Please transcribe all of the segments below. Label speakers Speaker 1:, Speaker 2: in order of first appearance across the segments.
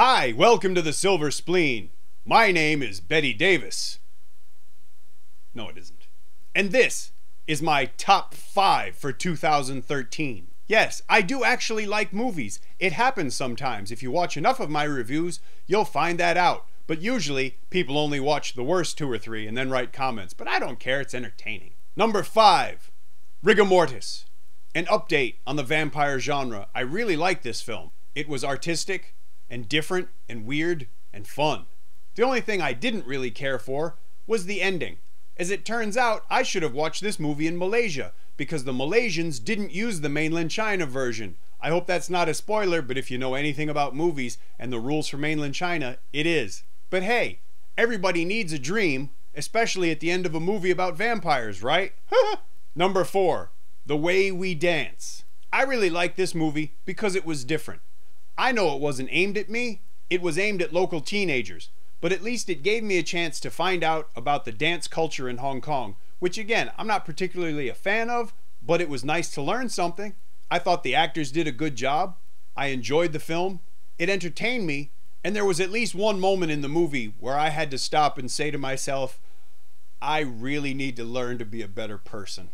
Speaker 1: Hi, welcome to the Silver Spleen. My name is Betty Davis. No, it isn't. And this is my top 5 for 2013. Yes, I do actually like movies. It happens sometimes. If you watch enough of my reviews, you'll find that out. But usually, people only watch the worst 2 or 3 and then write comments. But I don't care, it's entertaining. Number 5, Rigor Mortis. An update on the vampire genre. I really like this film. It was artistic and different and weird and fun. The only thing I didn't really care for was the ending. As it turns out, I should have watched this movie in Malaysia because the Malaysians didn't use the mainland China version. I hope that's not a spoiler, but if you know anything about movies and the rules for mainland China, it is. But hey, everybody needs a dream, especially at the end of a movie about vampires, right? Number 4, The Way We Dance. I really liked this movie because it was different. I know it wasn't aimed at me, it was aimed at local teenagers, but at least it gave me a chance to find out about the dance culture in Hong Kong, which again, I'm not particularly a fan of, but it was nice to learn something. I thought the actors did a good job. I enjoyed the film. It entertained me, and there was at least one moment in the movie where I had to stop and say to myself, I really need to learn to be a better person.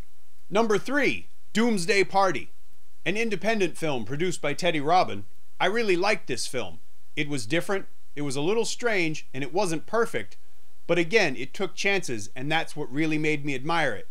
Speaker 1: Number 3, Doomsday Party. An independent film produced by Teddy Robin. I really liked this film. It was different, it was a little strange, and it wasn't perfect, but again, it took chances, and that's what really made me admire it.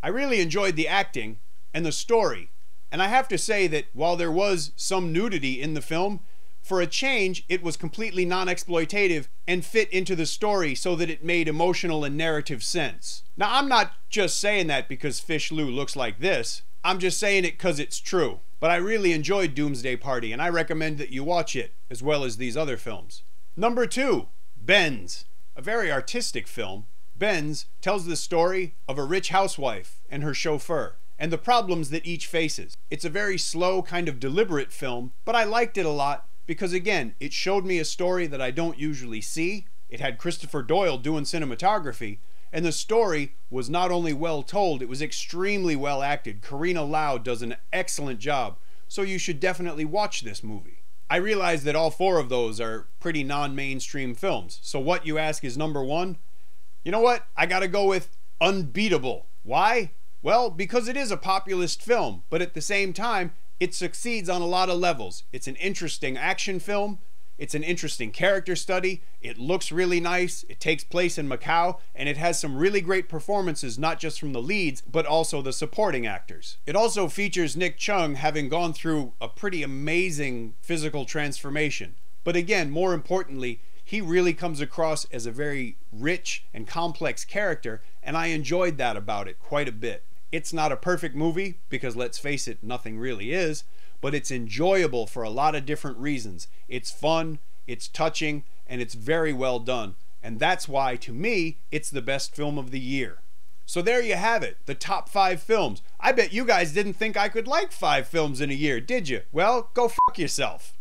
Speaker 1: I really enjoyed the acting and the story, and I have to say that while there was some nudity in the film, for a change, it was completely non-exploitative and fit into the story so that it made emotional and narrative sense. Now, I'm not just saying that because Fish Lou looks like this. I'm just saying it because it's true. But I really enjoyed Doomsday Party, and I recommend that you watch it, as well as these other films. Number 2, Benz. A very artistic film. Benz tells the story of a rich housewife and her chauffeur, and the problems that each faces. It's a very slow, kind of deliberate film, but I liked it a lot because, again, it showed me a story that I don't usually see. It had Christopher Doyle doing cinematography, and the story was not only well told, it was extremely well acted. Karina Lau does an excellent job, so you should definitely watch this movie. I realize that all 4 of those are pretty non-mainstream films, so what, you ask, is number 1? You know what? I gotta go with Unbeatable. Why? Well, because it is a populist film, but at the same time, it succeeds on a lot of levels. It's an interesting action film. It's an interesting character study. It looks really nice. It takes place in Macau, and it has some really great performances, not just from the leads, but also the supporting actors. It also features Nick Chung having gone through a pretty amazing physical transformation. But again, more importantly, he really comes across as a very rich and complex character, and I enjoyed that about it quite a bit. It's not a perfect movie, because let's face it, nothing really is, but it's enjoyable for a lot of different reasons. It's fun, it's touching, and it's very well done. And that's why, to me, it's the best film of the year. So there you have it, the top 5 films. I bet you guys didn't think I could like 5 films in a year, did you? Well, go fuck yourself.